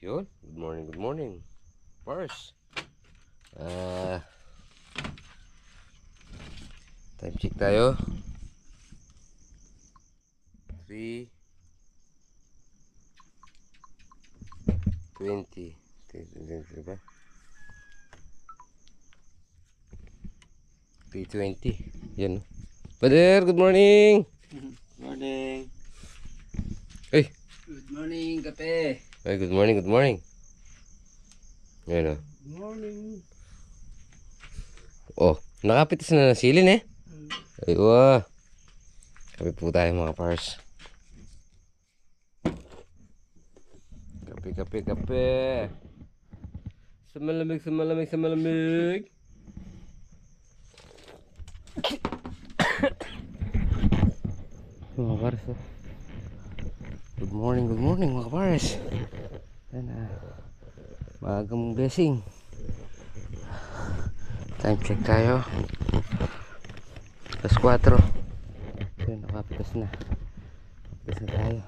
Yun, good morning. First, time check tayo. 3:20. 3:20 ba? 3:20. Yan. Brother, good morning. Morning. Hey. Good morning, kape. Ay, good morning, good morning. Yan o. Good morning. Oh, nakapitas na ng silin eh. Ay, wah. Kape po tayo mga pars. Kape, kape, kape. Sa malamig, sa malamig, sa malamig. Mga pars oh. Good morning mga pars. Yan maagang blessing. Time check tayo. Alas 4. So nakapitas na. Nakapitas na tayo.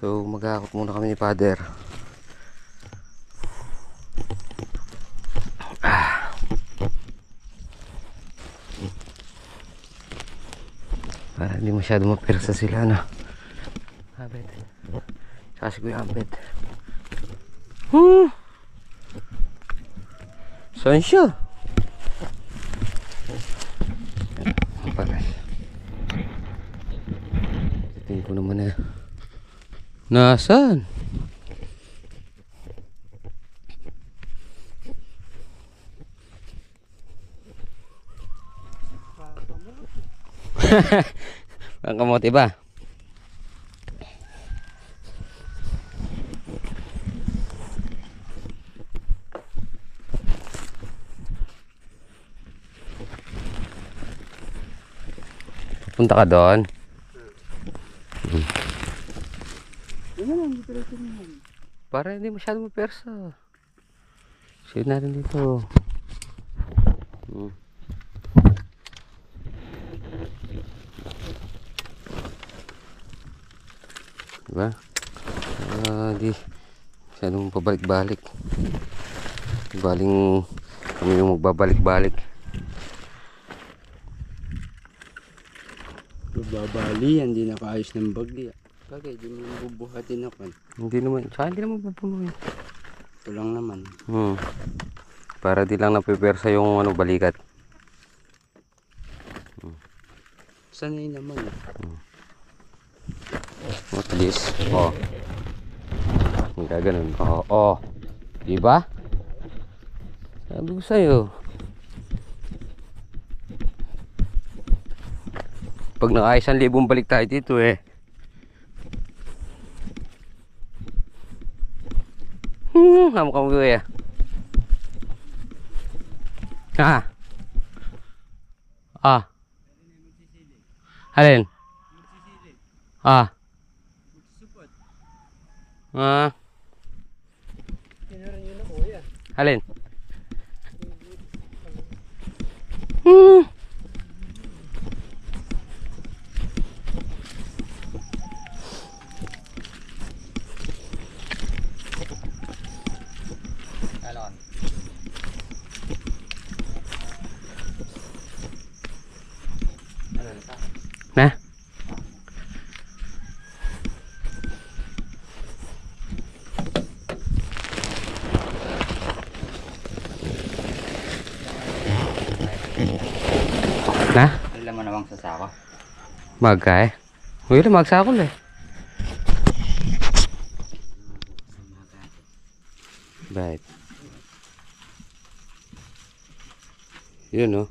So mag-aakot muna kami ni Father. Para hindi masyado mapirsa sila na. Abet. Tsaka si Kuya Ambet. Saan siya? Panas. Tingin ko naman na. Nasaan? Ang kamote ba? Punta ka doon. Para hindi masyado mapersa. Save natin dito. Diba? Di masyadong pabalik-balik. Baling kami yung magbabalik-balik. Babali, hindi nakaayos ng bagya. Bagay, di mo bubuhatin ako. Hindi naman, tsaka hindi naman pupuno yun. Ito lang naman. Para di lang napipersa yung balikat. Sanay naman. At least, oh. Gaganon. Oh. Diba? Sabi ko sa'yo. Pag naka 1,000 balik tayo dito eh. Kamu gue ya. Alin? Alin? Nah. Nah. Ilan mo namang sasako? Magkay. Wala magsako eh. Baik. Yun no.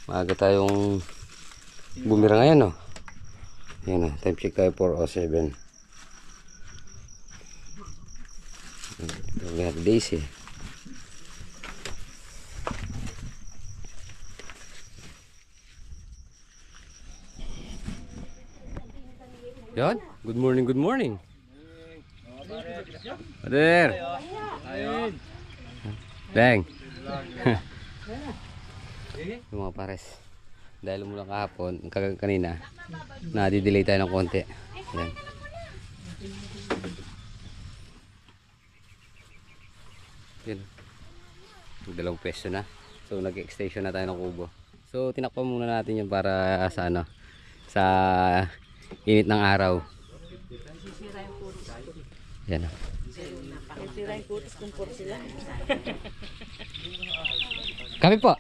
Maaga tayong bumira ngayon no. Yan na, time check tayo 4:07. We have days eh. Yan, good morning, good morning. Father. Bang. Yung mga pares. Dahil mula kahapon, kanina, nadidelay tayo ng konti. Yan. Yan. Dalawang pwesto na. So nag-extension na tayo ng kubo. So tinakpan muna natin yun para sa ano, sa init ng araw. Yan. Kami po.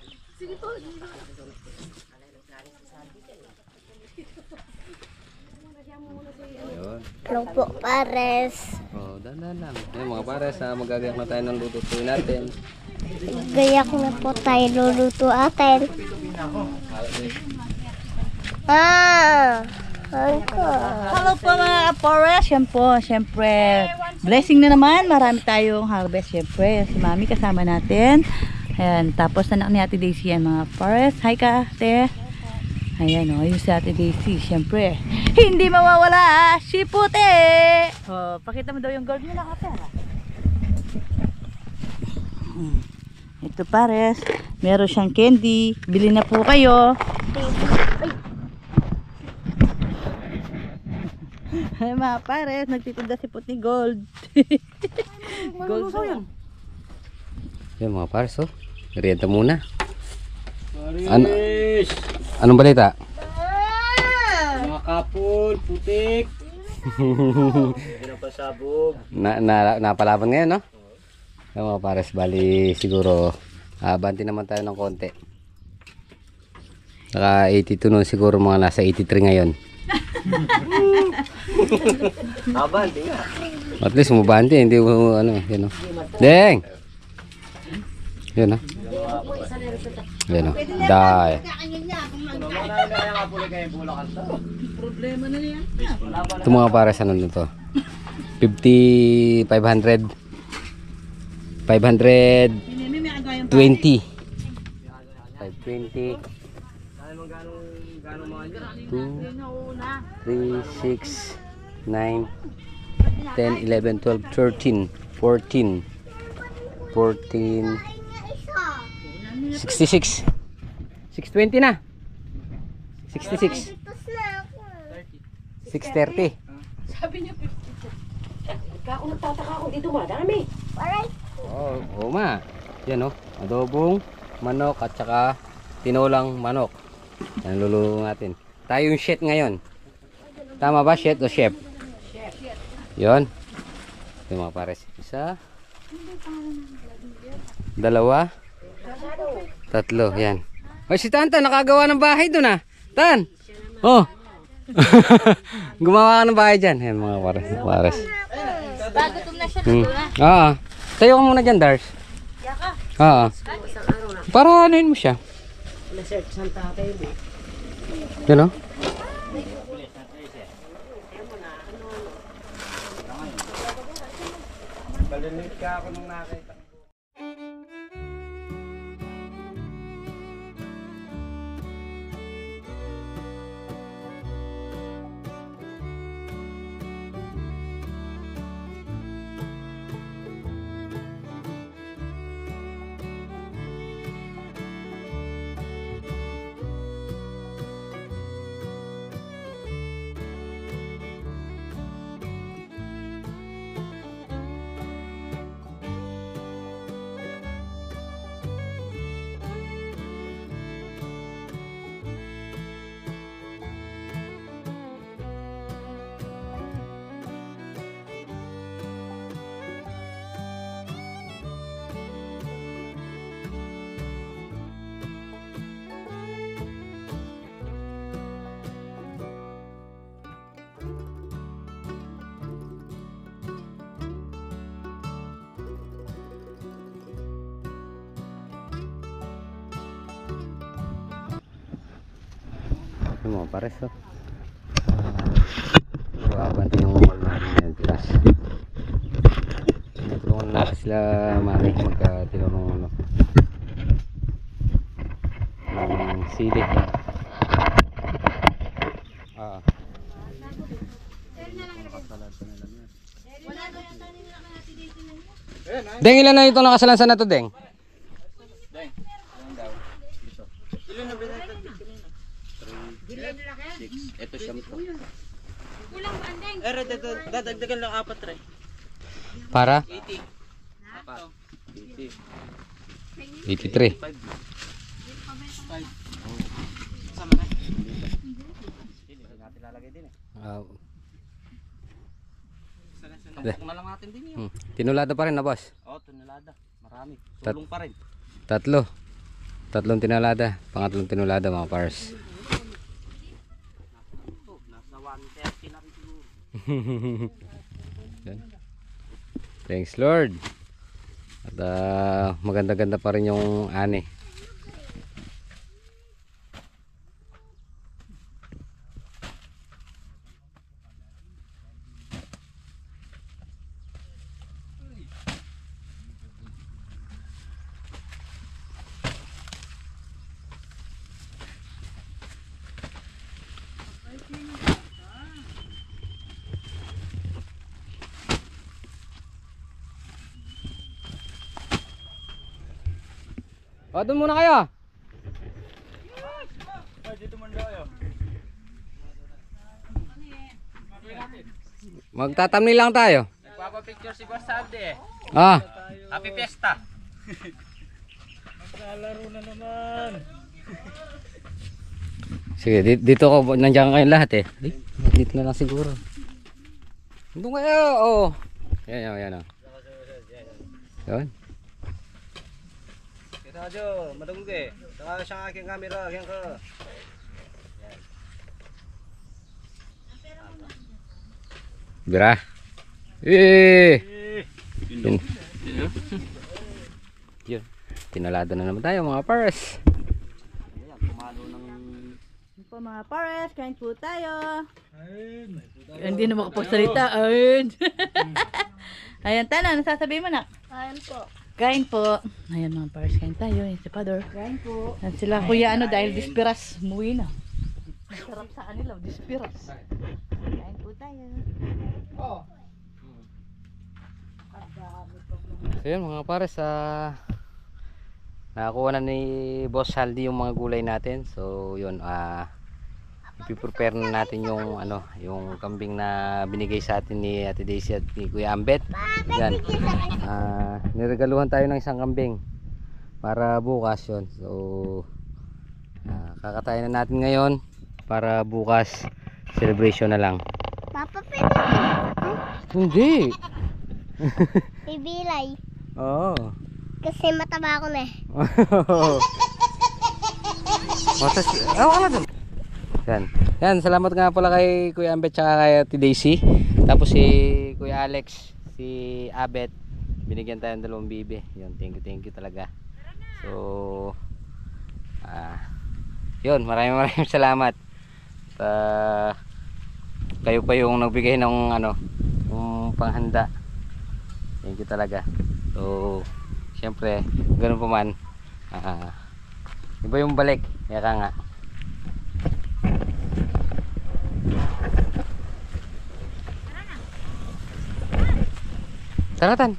Hello po, pares. Oh, dandan lang. Ayun, mga pares, magagayak na tayo ng lutuin natin. Gayak na po tayo luluto atin. Hello po mga kapores. Yan po, syempre, blessing na naman. Marami tayong harvest, syempre. Si Mami kasama natin. Ayan, tapos anak ni Ate Daisy yan mga kapores. Hi ka, ate. Ayan o, yung si Ate Daisy, syempre. Hindi mawawala, si Puti. Oh, pakita mo daw yung gold mo na ate. Ito pares, meron siyang candy. Bili na po kayo. Ay mga pares, nagtitinda si Puti gold. Gold po yan. Yan mga pares, oh. Merienda muna. Anong balita? Mga kapul, putik. Pinapasabog. Napalaban ngayon, no? Yan mga pares, bali siguro banti naman tayo ng konti. Naka 82 nun, siguro mga nasa 83 ngayon. Abanti nga. At least umubanti, hindi mo ano, yun o. Deng! Yun o. Yun o. Die. Problema na niya. Ito mga pares, ano nito? 50, 500. 520. 520. 2, 3, 6, 9, 10, 11, 12, 13, 14, 14, 66. 620 na. 66. 630. Oo ma. Yan o. Adobong manok at saka tinolang manok. Yan luluto natin. Tayo yung chef ngayon. Tama ba? Chef o chef? Chef. Yun. Yung mga pares. Isa. Dalawa. Tatlo. Yan. Ay si Tanta nakagawa ng bahay doon ah. Tan. Oh. Gumawa ka ng bahay dyan. Yan mga pares. Bago na siya Oo. Tayo ka muna dyan, Dars. Oo. Para anuin mo siya. Yan o. Balinig ka ako nung nakita. Yung mga pares oh. Abanti yung wall natin yan tiras. Natulungan natin sila mami magkatilunong ano ng sili. Deng, ilan na itong nakasalansan na to, Deng? Deng, ilan daw? Ilan na binatag dito nila? 3, 6, Ito siyam to. Dadagdagan lang 4 re. Para 80. 83. Sama na. Ah, Tumpok na lang natin din yun. tinulada pa rin na boss. Oh, tonelada. Marami. Tulong pa rin. Tatlong tinulada. Pangatlong tinulada mga pars. Nasa 130 na rin siguro. Yan. Thanks Lord. At maganda-ganda pa rin yung ani. O, doon muna kayo. Magtatamni lang tayo. Nagpapapicture si Boss Salde eh. Ah, Happy Fiesta. sige, dito ko, nandiyan kayong lahat eh. Ay, dito na lang siguro. Doon kayo, oh. Yan. Yan. Kita aja, madungog eh. Saka siyang aking camera, aking ka. Bira. Yun. Yun. Tinalada na naman tayo mga pars. Ayan, pumalo ng... Yan po mga pares, kain po tayo. Hindi na makapagsalita. Ayun. Ayan, Tana, ano sasabihin mo na? Kain po. Kain po. Ayan mga pares, kain tayo. Ayan si Pador. Kain po. Ayan sila kuya ano, dahil dispiras, umuwi na. Masarap sa kanila, dispiras. Kain po tayo. So yun mga pares, nakakuha na ni Boss Saldi yung mga gulay natin. So yun, i-prepare na natin yung yung kambing na binigay sa atin ni Ate Daisy at ni Kuya Ambet. Yan. Niregaluhan tayo ng isang kambing para bukas yun. So kakatayin na natin ngayon para bukas celebration na lang. Papa, pwede ako? Hindi. Bibilay. Oo. Kasi mataba ako na eh. Matas. Wala dun. Yan, salamat nga pala kay Kuya Ambet tsaka kay Ate Daisy. Tapos si Kuya Alex, si Abet, binigyan tayo ng 2 bibe. Yun, thank you talaga. So yun, maraming salamat. Kayo pa yung nagbigay ng yung panghanda. Thank you talaga. So syempre, ganun pa man, iba yung balik. Kaya ka nga. Tara, Tan.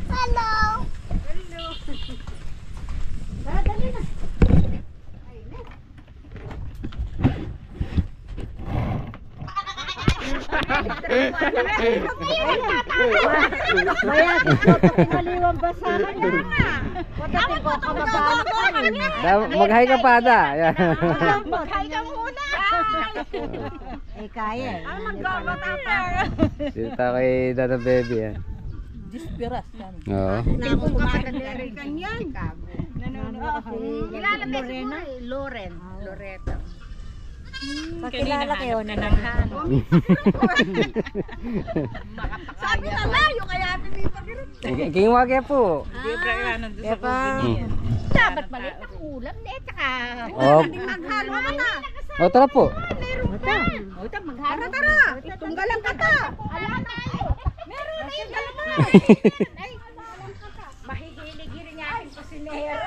Hello! Mag-hi ka pa da. Yan. Mag-hi ka muna. Kaya. Ang mag-go-go-tapper. Dito kay Dada Baby. Yan. Dispiras. Oo. Ilalapit siguro eh. Loretta. Pakilala kayo na naghan. Sabi na layo kaya pinipagirot. Kingwag ya po. Dapat maliit ang ulam na eh. Tsaka Oh. maghalo ka na. O tara po. Maghalo. Tara. Tunggalan ka ta. Meron na yung galaman. Ay, mahihilig-hilig nga aking kusinera.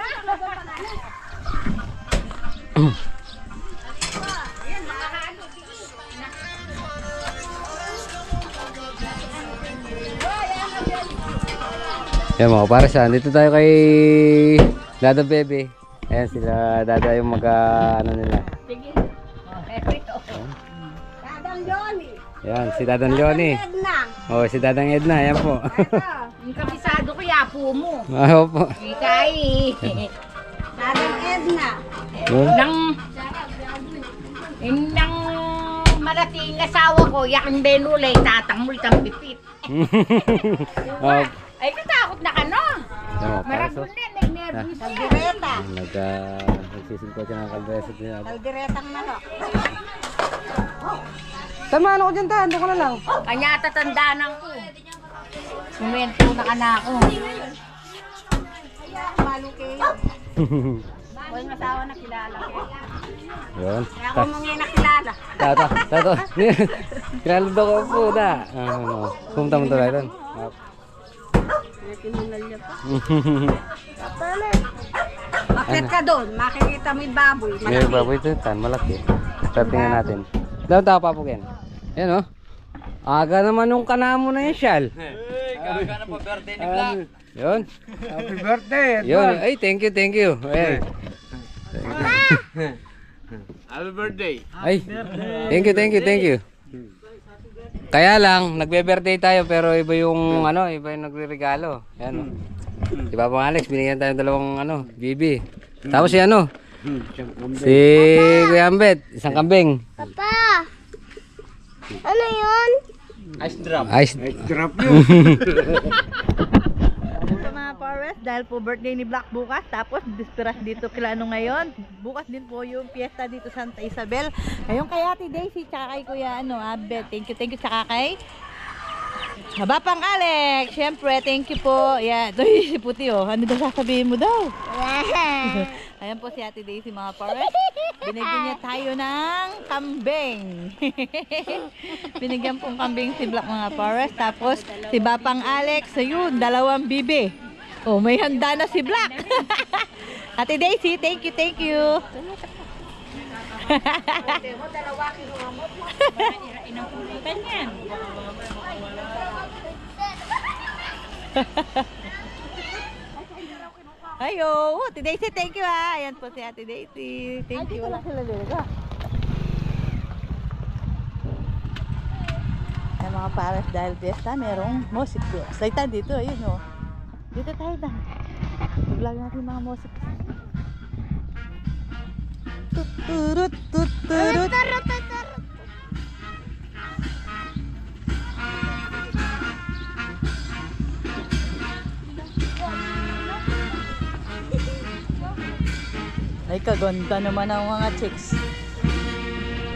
Yan mga pares, dito tayo kay Dada Baby. Ayan sila, Dada yung nila. Dadang Johnny. Yan, si Dadang Johnny. Edna. Oh, si Dadang Edna, yan po. Yung kabisado ko, yapo mo. Oo po. Ikay. Dadang Edna. Yun. Nang marating asawa ko, yakang benulay, tatangmul kang pipit. Oh, Ay, katakot na ka, no? yan mo, para Maragol sos. na, nag-nervous na. Kaldereta. Nagsisimpo siya ng kalbeso niya. Kalderetang manok. Tama, ano ko dyan, ta? Ando ko na lang. Kanya tatandaan ko. Sumento na ka na ako. Maluki. Walang asawa na kilala ko. Yun. Kaya ako mga nakilala. Tato. Kilala daw ko po na. Ano, pumunta mo tuloy doon. Bakit ka doon? Makikita mo yung baboy. May baboy ito, tan, malaki. Tingnan natin. Daw tao papugin. Yan oh. Aga naman nung kanamo na yan, Shal. Gaga na po birthday ni Black. Yun. Happy birthday! Yun. Ay, thank you. Ay. Happy birthday. Ay. Thank you. Kaya lang, nagbe-birthday tayo pero iba yung iba yung nagre-regalo. Yan oh. Si Papa Alex, binigyan tayo ng dalawang bibi. Tapos si si Kuya Ambet, isang kambing. Papa! Ano yun? Ice drop. Ice. Drop yun! Sa mga forest, dahil po birthday ni Black bukas, tapos disperas dito Kilano ngayon. Bukas din po yung fiesta dito Santa Isabel. Ngayon kay Ate Daisy, tsaka kay Kuya Abel. Thank you, tsaka kay Bapang Alex. Siyempre, thank you po. Yan, ito si Puti oh. Ano daw sasabihin mo daw? Ayan po si Ate Daisy mga forest. Binigyan niya tayo ng kambing. Binigyan pong kambing si Black mga forest. Tapos si Bapang Alex, ayun, 2 bibi. Oh, may handa na si Black. Ate Daisy, thank you. Ayo, Ate Daisy, thank you ha. Ayan po si Ate Daisy. Thank you. Wala sila dito. Ayan mga pares dahil fiesta, merong music doon. Saita dito, ayun o. Dito tayo na. I-vlog natin mga music. Tuturut, tuturut. Ay, kaganda naman ang mga chicks.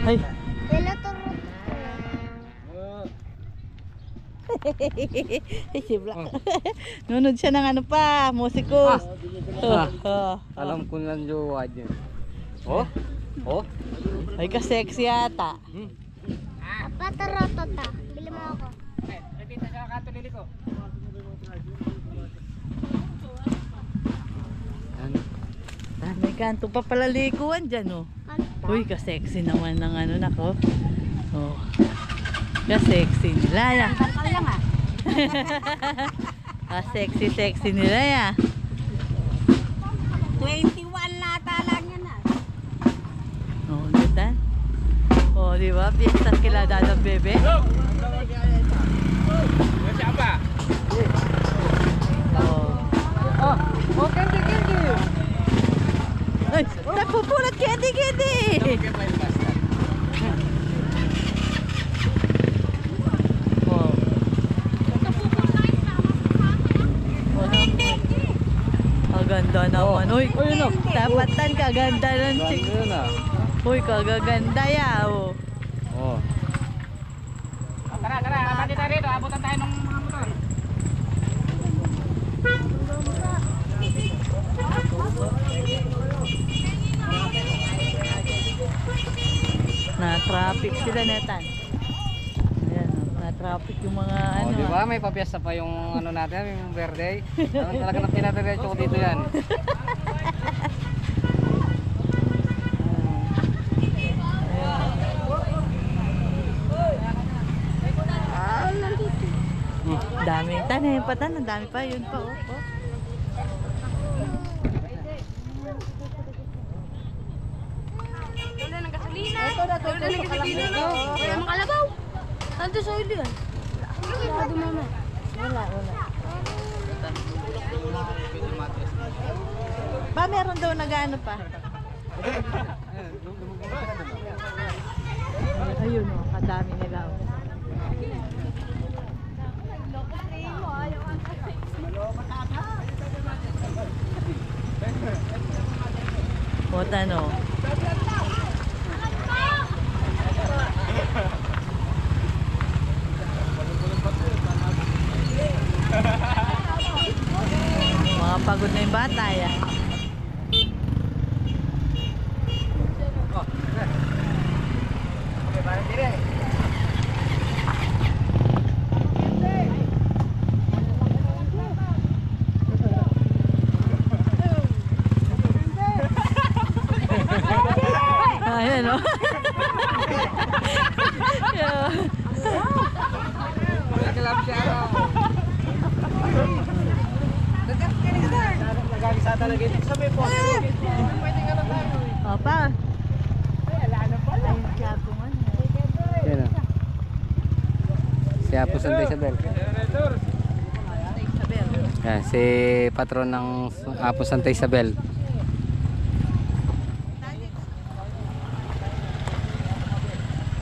Ay. Si Black. Nunod siya ng musiko. Alam ko lang jowa dyan. Oh? Ay, ka-sexy yata. Papa, tarotota. Bili mo ako. Repita sa katulili ko. May kanto pa pala likuan dyan, oh. Uy, ka-sexy naman ng nako. Oh. Ka-sexy nila, ya. Ka-sexy nila, ya. 21 lata lang yan ah. Oh, ganda. Oh, di ba? Fiestas kila Dadang Bebe. Siapa? Oh, candy. Ay, napupulot candy. Oh. Ang ganda naman. Uy, tapatan kaganda ng chick. Uy, kagaganda ya. Oh. Oh. Tara, abandi tayo rito. Abutan tayo ng mga motor. Na-traffic sila netan. Ayan, na-traffic yung mga Di ba may papiesta pa yung natin, yung birthday? Talaga na pinadiretso ko dito yan. Daming tanim, ang dami pa, yun pa, oh. Ito na Wala makalabaw. Tanto sa ulo yan. Wala dumama. Wala. Ba, meron daw nag-ano pa. Ayun o, kadami nila. Puta no. Mga pagod na yung bata yan. Ayan o. Opa. Ayun siya po man. Yan o. Si Apo Santa Isabel. Yan, si patron ng Apo Santa Isabel.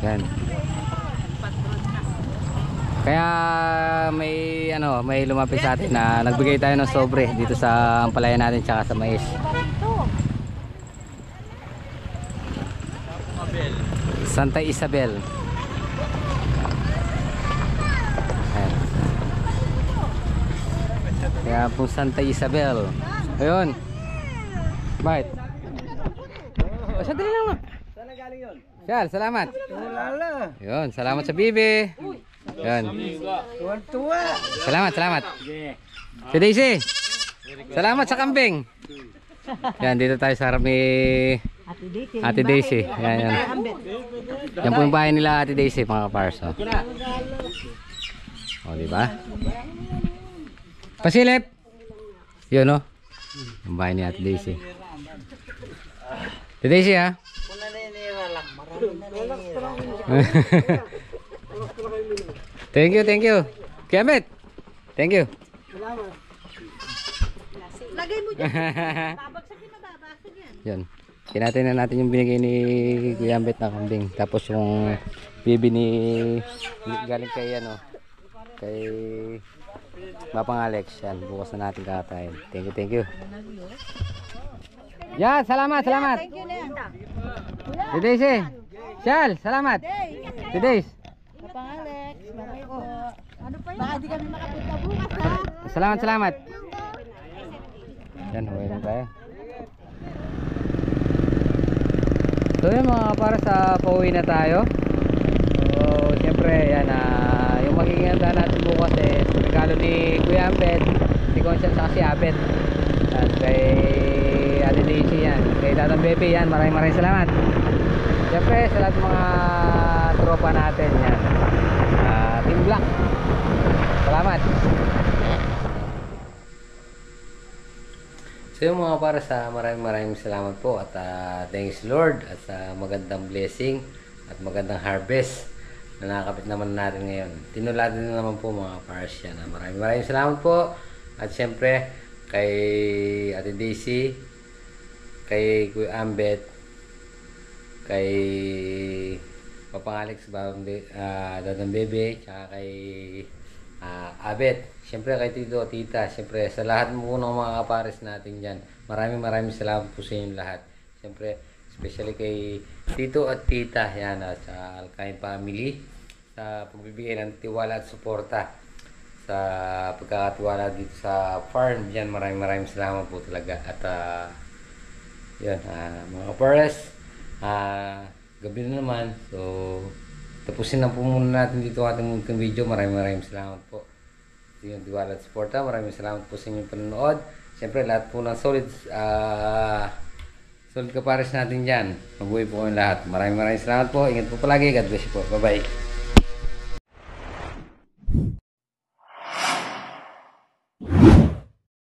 Yan. Kaya may lumapit sa atin na nagbigay tayo ng sobre dito sa ampalaya natin tsaka sa mais. Santa Isabel. Ayan. Kaya po Santa Isabel. Ayun. Bakit? O, sandali lang na. Shal, salamat. Yun, salamat sa bibi. Yun. Salamat. Si Daisy. Salamat sa kambing. Yan, dito tayo sa harap ni Ate Daisy. Yan. Yan po yung bahay nila Ate Daisy, mga kapars. O, diba? Pasilip. Yun, o. Yung bahay ni Ate Daisy. Ate Daisy, ha? Thank you. Kiamet. Thank you. Lagay mo dyan. Babagsakin na babasag yan. Yan. Kinatay na natin yung binigay ni Kuya Ambet na kambing. Tapos yung bibi ni galing kay kay Mapang Alex. Yan. Bukas na natin kakatain. Thank you. Yan. Salamat. Thank you na. Si Daisy. Shal, salamat. Si Daisy. Kapang Alex, bye po. Ano pa yun? Baka di kami makapunta bukas ha. Salamat. Yan, huwag lang tayo. So yun mga para sa pauwi na tayo. So siyempre yan, yung magiging handa natin bukas regalo ni Kuya Ambet, si Conchal sa si Abet. At kay Ate Daisy yan, kay Tatang Bebe yan, maraming salamat. Siyempre sa lahat ng mga tropa natin yan, Team Black, salamat. So yung mga para sa maraming salamat po at thanks Lord at sa magandang blessing at magandang harvest na nakakapit naman natin ngayon. Tinulatin na naman po mga pars yan. Maraming salamat po at siyempre kay Ate Daisy, kay Kuya Ambet, kay Papang Alex, Dadang Bebe, tsaka kay Abet, siyempre kay Tito at Tita, siyempre sa lahat mo ng mga kapares natin dyan, maraming salamat po sa inyo lahat. Siyempre especially kay Tito at Tita yan, at sa Alkain family sa pagbibigay ng tiwala at suporta sa pagkakatiwala dito sa farm yan. Maraming salamat po talaga. At yun, mga kapares, gabi na naman, so tapusin na po muna natin dito ating munting video. Maraming salamat po sa inyong tiwala at suporta. Maraming salamat po sa inyong panonood. Siyempre lahat po ng solid kapares natin dyan, mabuhay po kayong lahat. Maraming salamat po. Ingat po palagi. God bless you po. Bye bye.